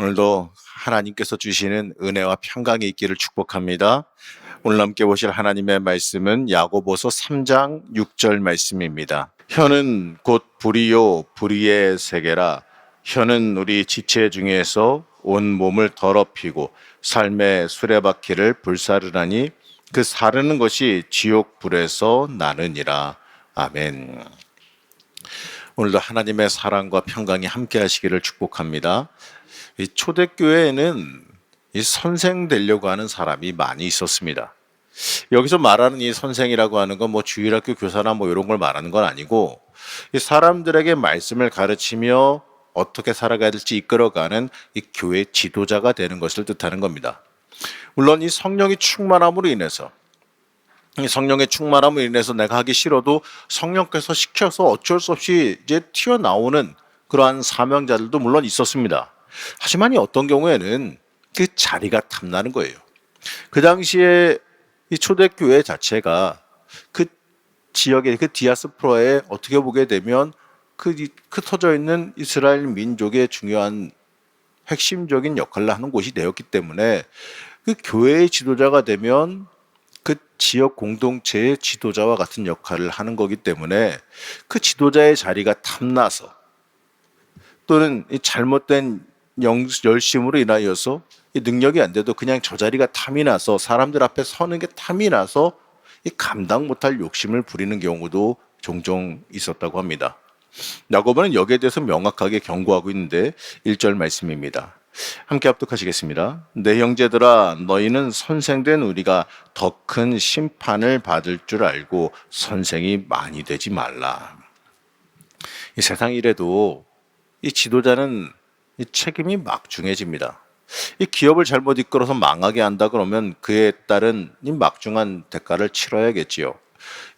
오늘도 하나님께서 주시는 은혜와 평강이 있기를 축복합니다. 오늘 함께 보실 하나님의 말씀은 야고보서 3장 6절 말씀입니다. 혀는 곧 불이요 불의의 세계라. 혀는 우리 지체 중에서 온 몸을 더럽히고 삶의 수레바퀴를 불사르나니 그 사르는 것이 지옥 불에서 나느니라. 아멘. 오늘도 하나님의 사랑과 평강이 함께 하시기를 축복합니다. 이 초대교회에는 이 선생 되려고 하는 사람이 많이 있었습니다. 여기서 말하는 이 선생이라고 하는 건 뭐 주일학교 교사나 뭐 이런 걸 말하는 건 아니고, 이 사람들에게 말씀을 가르치며 어떻게 살아가야 될지 이끌어가는 이 교회 지도자가 되는 것을 뜻하는 겁니다. 물론 이 성령이 충만함으로 인해서, 이 성령의 충만함으로 인해서 내가 하기 싫어도 성령께서 시켜서 어쩔 수 없이 이제 튀어나오는 그러한 사명자들도 물론 있었습니다. 하지만 이 어떤 경우에는 그 자리가 탐나는 거예요. 그 당시에 이 초대교회 자체가 그 지역의 그 디아스포라에 어떻게 보게 되면 그 흩어져 있는 이스라엘 민족의 중요한 핵심적인 역할을 하는 곳이 되었기 때문에 그 교회의 지도자가 되면 그 지역 공동체의 지도자와 같은 역할을 하는 거기 때문에 그 지도자의 자리가 탐나서 또는 이 잘못된 열심으로 인하여서 이 능력이 안 돼도 그냥 저 자리가 탐이 나서 사람들 앞에 서는 게 탐이 나서 이 감당 못할 욕심을 부리는 경우도 종종 있었다고 합니다. 야고보는 여기에 대해서 명확하게 경고하고 있는데 1절 말씀입니다. 함께 합독하시겠습니다. 내 형제들아, 너희는 선생된 우리가 더 큰 심판을 받을 줄 알고 선생이 많이 되지 말라. 이 세상 일에도 이 지도자는 이 책임이 막중해집니다. 이 기업을 잘못 이끌어서 망하게 한다 그러면 그에 따른 이 막중한 대가를 치러야겠지요.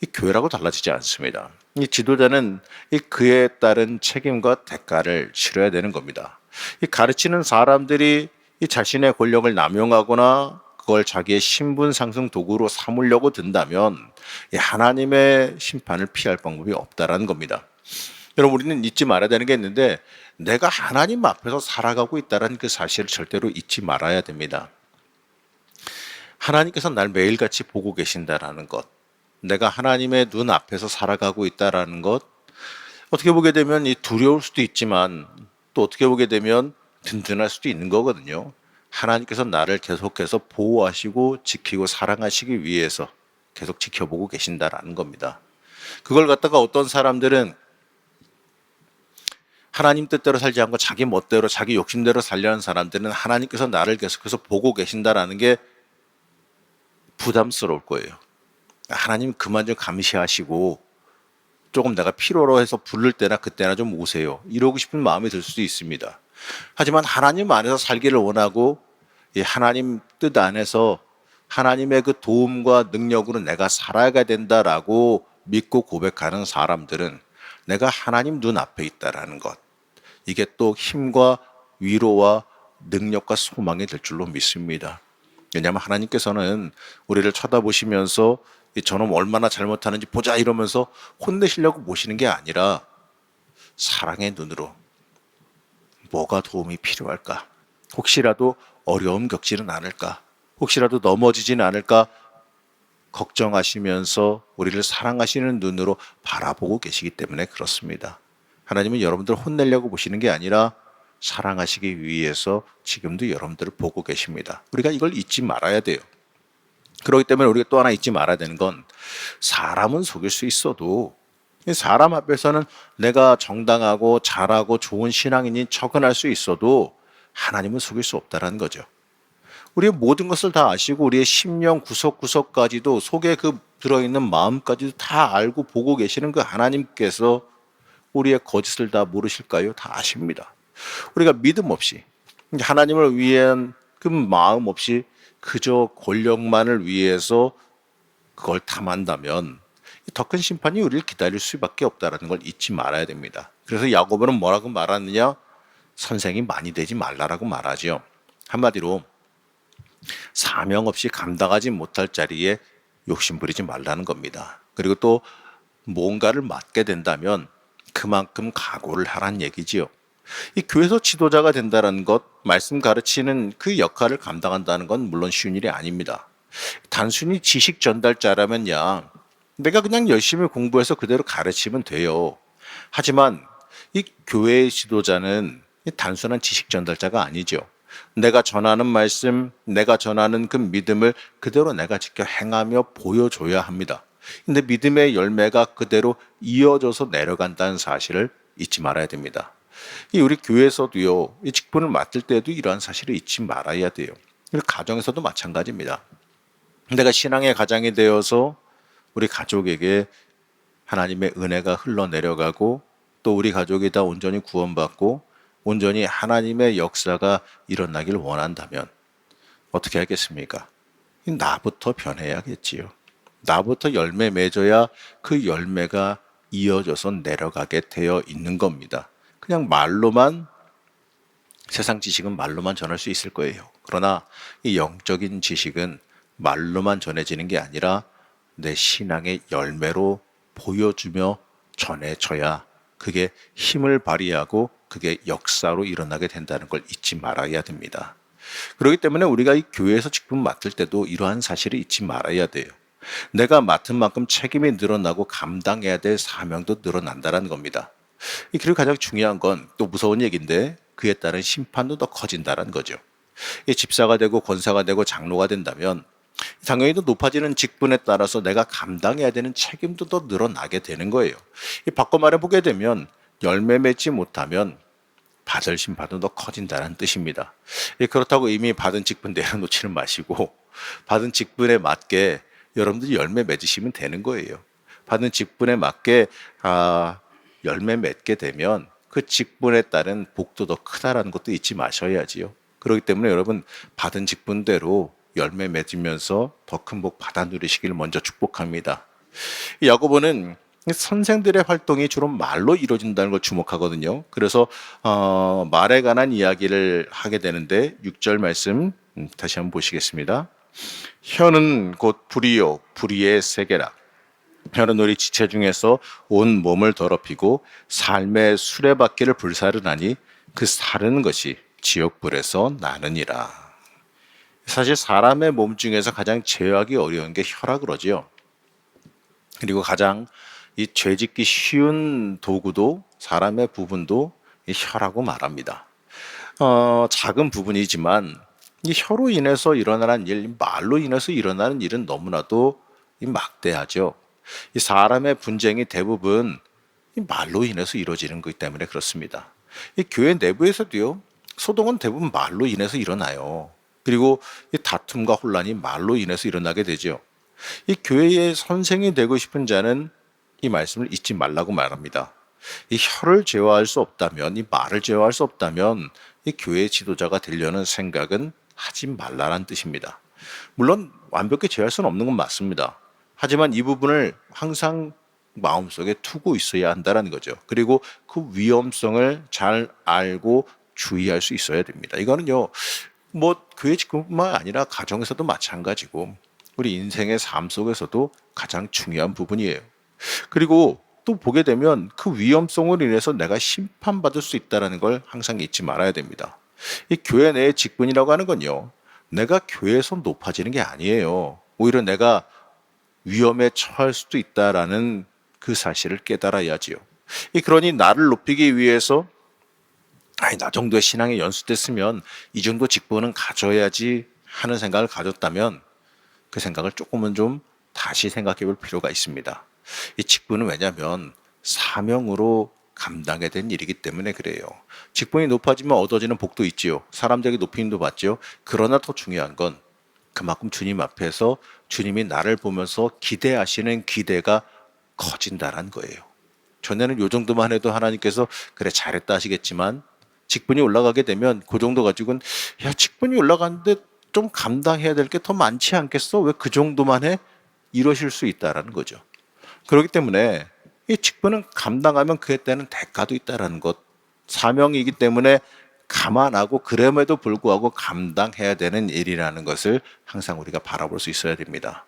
이 교회라고 달라지지 않습니다. 이 지도자는 이 그에 따른 책임과 대가를 치러야 되는 겁니다. 이 가르치는 사람들이 이 자신의 권력을 남용하거나 그걸 자기의 신분 상승 도구로 삼으려고 든다면 이 하나님의 심판을 피할 방법이 없다라는 겁니다. 여러분, 우리는 잊지 말아야 되는 게 있는데, 내가 하나님 앞에서 살아가고 있다는 그 사실을 절대로 잊지 말아야 됩니다. 하나님께서 날 매일같이 보고 계신다라는 것, 내가 하나님의 눈 앞에서 살아가고 있다라는 것, 어떻게 보게 되면 이 두려울 수도 있지만 또 어떻게 보게 되면 든든할 수도 있는 거거든요. 하나님께서 나를 계속해서 보호하시고 지키고 사랑하시기 위해서 계속 지켜보고 계신다라는 겁니다. 그걸 갖다가 어떤 사람들은 하나님 뜻대로 살지 않고 자기 멋대로 자기 욕심대로 살려는 사람들은 하나님께서 나를 계속해서 보고 계신다라는 게 부담스러울 거예요. 하나님 그만 좀 감시하시고 조금 내가 필요로 해서 부를 때나 그때나 좀 오세요. 이러고 싶은 마음이 들 수도 있습니다. 하지만 하나님 안에서 살기를 원하고 이 하나님 뜻 안에서 하나님의 그 도움과 능력으로 내가 살아가야 된다라고 믿고 고백하는 사람들은 내가 하나님 눈 앞에 있다라는 것, 이게 또 힘과 위로와 능력과 소망이 될 줄로 믿습니다. 왜냐하면 하나님께서는 우리를 쳐다보시면서 저놈 얼마나 잘못하는지 보자 이러면서 혼내시려고 보시는 게 아니라 사랑의 눈으로 뭐가 도움이 필요할까? 혹시라도 어려움 겪지는 않을까? 혹시라도 넘어지지는 않을까? 걱정하시면서 우리를 사랑하시는 눈으로 바라보고 계시기 때문에 그렇습니다. 하나님은 여러분들 혼내려고 보시는 게 아니라 사랑하시기 위해서 지금도 여러분들을 보고 계십니다. 우리가 이걸 잊지 말아야 돼요. 그렇기 때문에 우리가 또 하나 잊지 말아야 되는 건, 사람은 속일 수 있어도 사람 앞에서는 내가 정당하고 잘하고 좋은 신앙인인 척은 할 수 있어도 하나님은 속일 수 없다는 거죠. 우리의 모든 것을 다 아시고 우리의 심령 구석구석까지도, 속에 그 들어있는 마음까지도 다 알고 보고 계시는 그 하나님께서 우리의 거짓을 다 모르실까요? 다 아십니다. 우리가 믿음 없이, 하나님을 위한 그 마음 없이 그저 권력만을 위해서 그걸 탐한다면 더 큰 심판이 우리를 기다릴 수밖에 없다는 걸 잊지 말아야 됩니다. 그래서 야고보는 뭐라고 말하느냐? 선생이 많이 되지 말라라고 말하죠. 한마디로 사명 없이 감당하지 못할 자리에 욕심 부리지 말라는 겁니다. 그리고 또 뭔가를 맡게 된다면 그만큼 각오를 하라는 얘기지요. 이 교회에서 지도자가 된다는 것, 말씀 가르치는 그 역할을 감당한다는 건 물론 쉬운 일이 아닙니다. 단순히 지식 전달자라면야 내가 그냥 열심히 공부해서 그대로 가르치면 돼요. 하지만 이 교회의 지도자는 단순한 지식 전달자가 아니죠. 내가 전하는 말씀, 내가 전하는 그 믿음을 그대로 내가 직접 행하며 보여줘야 합니다. 근데 믿음의 열매가 그대로 이어져서 내려간다는 사실을 잊지 말아야 됩니다. 이 우리 교회에서도요, 이 직분을 맡을 때도 이러한 사실을 잊지 말아야 돼요. 그리고 가정에서도 마찬가지입니다. 내가 신앙의 가장이 되어서 우리 가족에게 하나님의 은혜가 흘러내려가고 또 우리 가족이 다 온전히 구원받고 온전히 하나님의 역사가 일어나길 원한다면 어떻게 하겠습니까? 나부터 변해야겠지요. 나부터 열매 맺어야 그 열매가 이어져서 내려가게 되어 있는 겁니다. 그냥 말로만, 세상 지식은 말로만 전할 수 있을 거예요. 그러나 이 영적인 지식은 말로만 전해지는 게 아니라 내 신앙의 열매로 보여주며 전해져야 그게 힘을 발휘하고 그게 역사로 일어나게 된다는 걸 잊지 말아야 됩니다. 그렇기 때문에 우리가 이 교회에서 직분 맡을 때도 이러한 사실을 잊지 말아야 돼요. 내가 맡은 만큼 책임이 늘어나고 감당해야 될 사명도 늘어난다는 겁니다. 그리고 가장 중요한 건 또 무서운 얘기인데 그에 따른 심판도 더 커진다는 거죠. 집사가 되고 권사가 되고 장로가 된다면 당연히 더 높아지는 직분에 따라서 내가 감당해야 되는 책임도 더 늘어나게 되는 거예요. 바꿔 말해보게 되면 열매 맺지 못하면 받을 심판도 더 커진다는 뜻입니다. 그렇다고 이미 받은 직분 내려놓지는 마시고 받은 직분에 맞게 여러분들이 열매 맺으시면 되는 거예요. 받은 직분에 맞게 열매 맺게 되면 그 직분에 따른 복도 더 크다라는 것도 잊지 마셔야지요. 그렇기 때문에 여러분 받은 직분대로 열매 맺으면서 더 큰 복 받아 누리시길 먼저 축복합니다. 야고보는 선생들의 활동이 주로 말로 이루어진다는 걸 주목하거든요. 그래서 말에 관한 이야기를 하게 되는데 6절 말씀 다시 한번 보시겠습니다. 혀는 곧 불이요 불의의 세계라. 혀는 우리 지체 중에서 온 몸을 더럽히고 삶의 수레바퀴를 불사르나니 그 사르는 것이 지옥불에서 나느니라. 사실 사람의 몸 중에서 가장 제어하기 어려운 게 혀라 그러지요. 그리고 가장 이 죄짓기 쉬운 도구도 사람의 부분도 이 혀라고 말합니다. 작은 부분이지만 이 혀로 인해서 일어나는 일, 말로 인해서 일어나는 일은 너무나도 이 막대하죠. 이 사람의 분쟁이 대부분 이 말로 인해서 이루어지는 것이기 때문에 그렇습니다. 이 교회 내부에서도요, 소동은 대부분 말로 인해서 일어나요. 그리고 이 다툼과 혼란이 말로 인해서 일어나게 되죠. 이 교회의 선생이 되고 싶은 자는 이 말씀을 잊지 말라고 말합니다. 이 혀를 제어할 수 없다면, 이 말을 제어할 수 없다면 이 교회의 지도자가 되려는 생각은 하지 말라는 뜻입니다. 물론 완벽히 제어할 수는 없는 건 맞습니다. 하지만 이 부분을 항상 마음속에 두고 있어야 한다는 거죠. 그리고 그 위험성을 잘 알고 주의할 수 있어야 됩니다. 이거는요, 교회 직분뿐만 아니라 가정에서도 마찬가지고 우리 인생의 삶 속에서도 가장 중요한 부분이에요. 그리고 또 보게 되면 그 위험성으로 인해서 내가 심판받을 수 있다는 걸 항상 잊지 말아야 됩니다. 이 교회 내의 직분이라고 하는 건요, 내가 교회에서 높아지는 게 아니에요. 오히려 내가 위험에 처할 수도 있다라는 그 사실을 깨달아야지요. 그러니 나를 높이기 위해서 나 정도의 신앙이 연수됐으면 이 정도 직분은 가져야지 하는 생각을 가졌다면 그 생각을 조금은 좀 다시 생각해 볼 필요가 있습니다. 이 직분은 왜냐하면 사명으로 감당해야 된 일이기 때문에 그래요. 직분이 높아지면 얻어지는 복도 있지요. 사람들에게 높임도 받지요. 그러나 더 중요한 건 그만큼 주님 앞에서 주님이 나를 보면서 기대하시는 기대가 커진다는 거예요. 전에는 요 정도만 해도 하나님께서 그래 잘했다 하시겠지만 직분이 올라가게 되면 그 정도 가지고는 직분이 올라가는데 좀 감당해야 될 게 더 많지 않겠어? 왜 그 정도만 해? 이러실 수 있다라는 거죠. 그렇기 때문에 이 직분은 감당하면 그에 따른 대가도 있다라는 것, 사명이기 때문에 감안하고 그럼에도 불구하고 감당해야 되는 일이라는 것을 항상 우리가 바라볼 수 있어야 됩니다.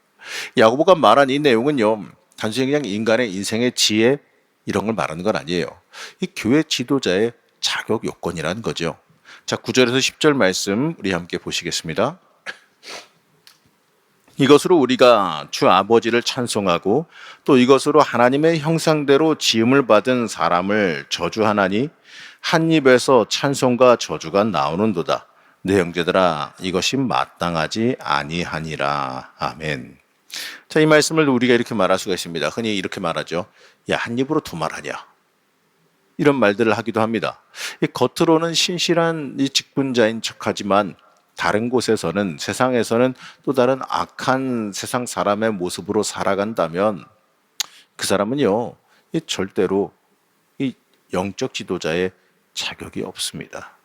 야고보가 말한 이 내용은요, 단순히 그냥 인간의 인생의 지혜 이런 걸 말하는 건 아니에요. 이 교회 지도자의 자격 요건이라는 거죠. 자, 9절에서 10절 말씀 우리 함께 보시겠습니다. 이것으로 우리가 주 아버지를 찬송하고 또 이것으로 하나님의 형상대로 지음을 받은 사람을 저주하나니 한 입에서 찬송과 저주가 나오는도다. 내 형제들아, 이것이 마땅하지 아니하니라. 아멘. 자, 이 말씀을 우리가 이렇게 말할 수가 있습니다. 흔히 이렇게 말하죠. 야, 한 입으로 두 말하냐. 이런 말들을 하기도 합니다. 이 겉으로는 신실한 이 직분자인 척하지만 다른 곳에서는, 세상에서는 또 다른 악한 세상 사람의 모습으로 살아간다면 그 사람은요, 이 절대로 이 영적 지도자의 자격이 없습니다.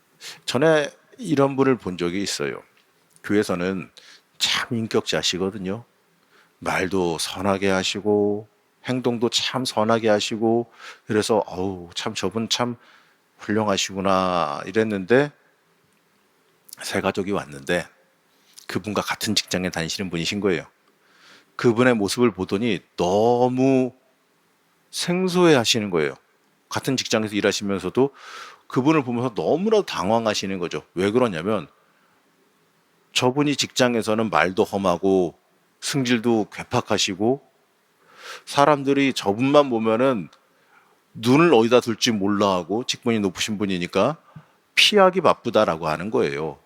전에 이런 분을 본 적이 있어요. 교회에서는 참 인격자시거든요. 말도 선하게 하시고 행동도 참 선하게 하시고, 그래서 참 저분 참 훌륭하시구나 이랬는데, 새 가족이 왔는데 그분과 같은 직장에 다니시는 분이신 거예요. 그분의 모습을 보더니 너무 생소해 하시는 거예요. 같은 직장에서 일하시면서도 그분을 보면서 너무나도 당황하시는 거죠. 왜 그러냐면 저분이 직장에서는 말도 험하고 승질도 괴팍하시고 사람들이 저분만 보면은 눈을 어디다 둘지 몰라 하고, 직분이 높으신 분이니까 피하기 바쁘다라고 하는 거예요.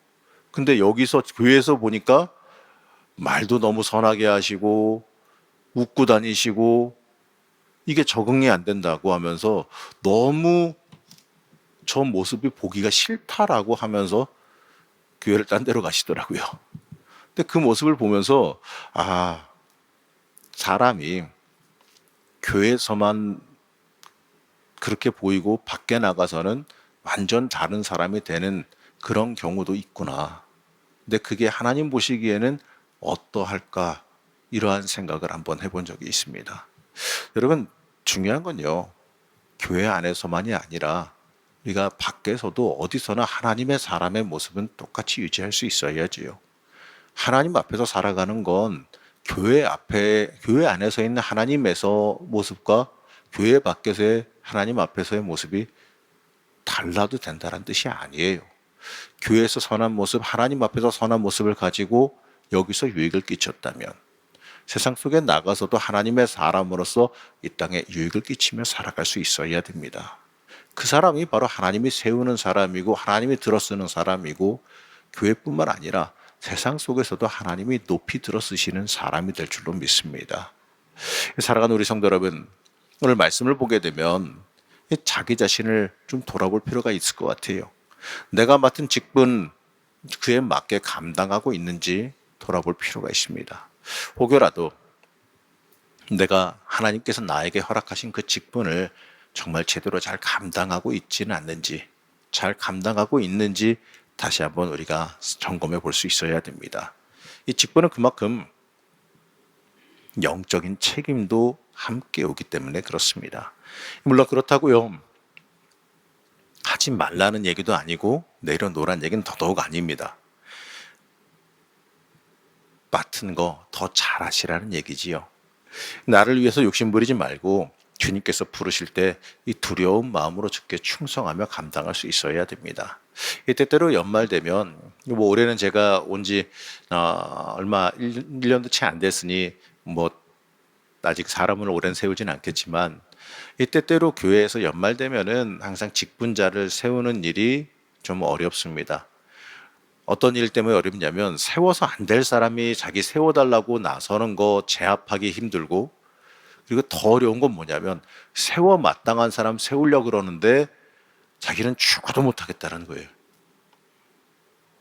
근데 여기서 교회에서 보니까 말도 너무 선하게 하시고 웃고 다니시고 이게 적응이 안 된다고 하면서 너무 저 모습이 보기가 싫다라고 하면서 교회를 딴 데로 가시더라고요. 근데 그 모습을 보면서 사람이 교회에서만 그렇게 보이고 밖에 나가서는 완전 다른 사람이 되는 그런 경우도 있구나. 근데 그게 하나님 보시기에는 어떠할까? 이러한 생각을 한번 해본 적이 있습니다. 여러분, 중요한 건요, 교회 안에서만이 아니라 우리가 밖에서도 어디서나 하나님의 사람의 모습은 똑같이 유지할 수 있어야지요. 하나님 앞에서 살아가는 건 교회 안에서 있는 하나님에서 모습과 교회 밖에서의 하나님 앞에서의 모습이 달라도 된다는 뜻이 아니에요. 교회에서 선한 모습, 하나님 앞에서 선한 모습을 가지고 여기서 유익을 끼쳤다면 세상 속에 나가서도 하나님의 사람으로서 이 땅에 유익을 끼치며 살아갈 수 있어야 됩니다. 그 사람이 바로 하나님이 세우는 사람이고 하나님이 들어쓰는 사람이고, 교회뿐만 아니라 세상 속에서도 하나님이 높이 들어쓰시는 사람이 될 줄로 믿습니다. 살아가는 우리 성도 여러분, 오늘 말씀을 보게 되면 자기 자신을 좀 돌아볼 필요가 있을 것 같아요. 내가 맡은 직분 그에 맞게 감당하고 있는지 돌아볼 필요가 있습니다. 혹여라도 내가 하나님께서 나에게 허락하신 그 직분을 정말 제대로 잘 감당하고 있지는 않는지, 잘 감당하고 있는지 다시 한번 우리가 점검해 볼 수 있어야 됩니다. 이 직분은 그만큼 영적인 책임도 함께 오기 때문에 그렇습니다. 물론 그렇다고요, 하지 말라는 얘기도 아니고 내려놓으란 얘기는 더더욱 아닙니다. 맡은 거 더 잘하시라는 얘기지요. 나를 위해서 욕심부리지 말고 주님께서 부르실 때 이 두려운 마음으로 주께 충성하며 감당할 수 있어야 됩니다. 때때로 연말 되면, 올해는 제가 온지 얼마 1년도 채 안 됐으니 아직 사람을 오랜 세우진 않겠지만, 때때로 교회에서 연말 되면은 항상 직분자를 세우는 일이 좀 어렵습니다. 어떤 일 때문에 어렵냐면, 세워서 안 될 사람이 자기 세워달라고 나서는 거 제압하기 힘들고, 그리고 더 어려운 건 뭐냐면 세워 마땅한 사람 세우려고 그러는데 자기는 죽어도 못하겠다는 거예요.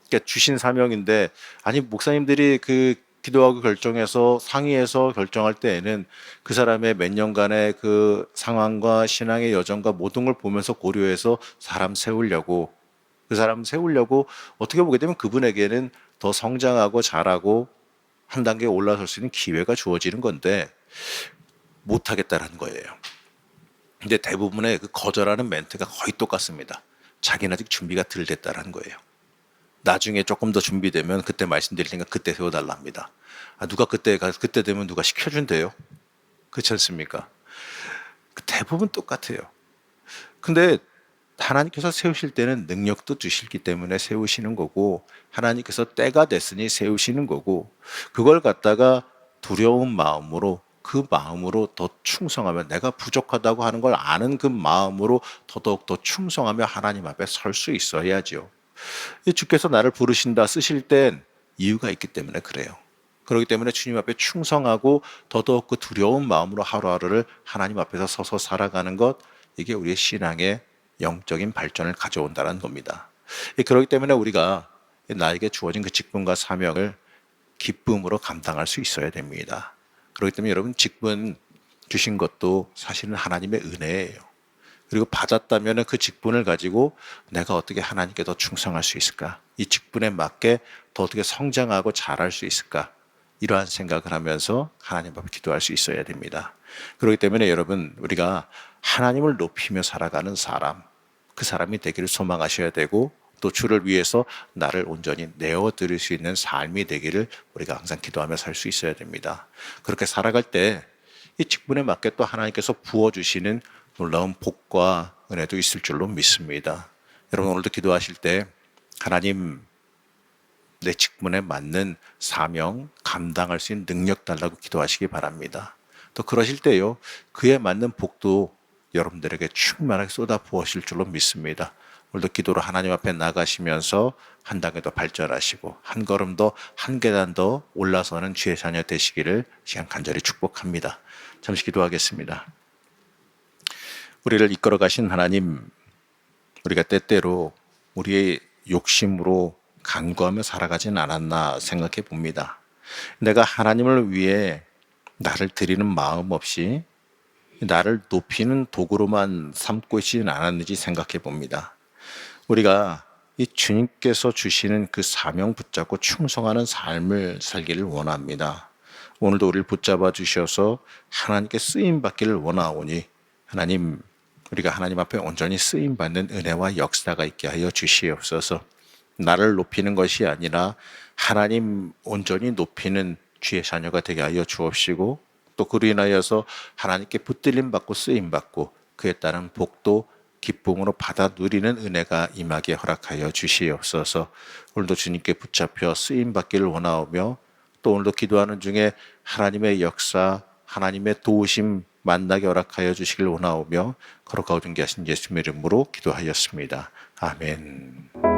그러니까 주신 사명인데, 아니 목사님들이 그 기도하고 결정해서 상의해서 결정할 때에는 그 사람의 몇 년간의 그 상황과 신앙의 여정과 모든 걸 보면서 고려해서 그 사람 세우려고 어떻게 보게 되면 그분에게는 더 성장하고 잘하고 한 단계 올라설 수 있는 기회가 주어지는 건데 못하겠다라는 거예요. 근데 대부분의 그 거절하는 멘트가 거의 똑같습니다. 자기는 아직 준비가 덜 됐다라는 거예요. 나중에 조금 더 준비되면 그때 말씀드릴 테니까 그때 세워달라 합니다. 누가 그때 되면 누가 시켜준대요? 그렇지 않습니까? 대부분 똑같아요. 근데 하나님께서 세우실 때는 능력도 주시기 때문에 세우시는 거고, 하나님께서 때가 됐으니 세우시는 거고, 그걸 갖다가 두려운 마음으로, 그 마음으로 더 충성하면, 내가 부족하다고 하는 걸 아는 그 마음으로 더더욱 더 충성하며 하나님 앞에 설 수 있어야죠. 주께서 나를 부르신다, 쓰실 땐 이유가 있기 때문에 그래요. 그렇기 때문에 주님 앞에 충성하고 더더욱 그 두려운 마음으로 하루하루를 하나님 앞에서 서서 살아가는 것, 이게 우리의 신앙의 영적인 발전을 가져온다는 겁니다. 그렇기 때문에 우리가 나에게 주어진 그 직분과 사명을 기쁨으로 감당할 수 있어야 됩니다. 그렇기 때문에 여러분, 직분 주신 것도 사실은 하나님의 은혜예요. 그리고 받았다면 그 직분을 가지고 내가 어떻게 하나님께 더 충성할 수 있을까? 이 직분에 맞게 더 어떻게 성장하고 잘할 수 있을까? 이러한 생각을 하면서 하나님 앞에 기도할 수 있어야 됩니다. 그렇기 때문에 여러분, 우리가 하나님을 높이며 살아가는 사람, 그 사람이 되기를 소망하셔야 되고, 또 주를 위해서 나를 온전히 내어드릴 수 있는 삶이 되기를 우리가 항상 기도하며 살 수 있어야 됩니다. 그렇게 살아갈 때 이 직분에 맞게 또 하나님께서 부어주시는 놀라운 복과 은혜도 있을 줄로 믿습니다. 여러분, 오늘도 기도하실 때 하나님, 내 직분에 맞는 사명, 감당할 수 있는 능력 달라고 기도하시기 바랍니다. 또 그러실 때요, 그에 맞는 복도 여러분들에게 충만하게 쏟아 부으실 줄로 믿습니다. 오늘도 기도로 하나님 앞에 나가시면서 한 단계 더 발전하시고 한 걸음 더, 한 계단 더 올라서는 주의 자녀 되시기를 시간 간절히 축복합니다. 잠시 기도하겠습니다. 우리를 이끌어 가신 하나님, 우리가 때때로 우리의 욕심으로 간구하며 살아가진 않았나 생각해 봅니다. 내가 하나님을 위해 나를 드리는 마음 없이 나를 높이는 도구로만 삼고 있지는 않았는지 생각해 봅니다. 우리가 이 주님께서 주시는 그 사명 붙잡고 충성하는 삶을 살기를 원합니다. 오늘도 우리를 붙잡아 주셔서 하나님께 쓰임 받기를 원하오니, 하나님, 우리가 하나님 앞에 온전히 쓰임 받는 은혜와 역사가 있게 하여 주시옵소서. 나를 높이는 것이 아니라 하나님 온전히 높이는 주의 자녀가 되게 하여 주옵시고, 또 그로 인하여서 하나님께 붙들림 받고 쓰임 받고 그에 따른 복도 기쁨으로 받아 누리는 은혜가 임하게 허락하여 주시옵소서. 오늘도 주님께 붙잡혀 쓰임 받기를 원하오며, 또 오늘도 기도하는 중에 하나님의 역사, 하나님의 도우심 만나게 허락하여 주시길 원하오며, 거룩하고 존귀하신 예수님의 이름으로 기도하였습니다. 아멘.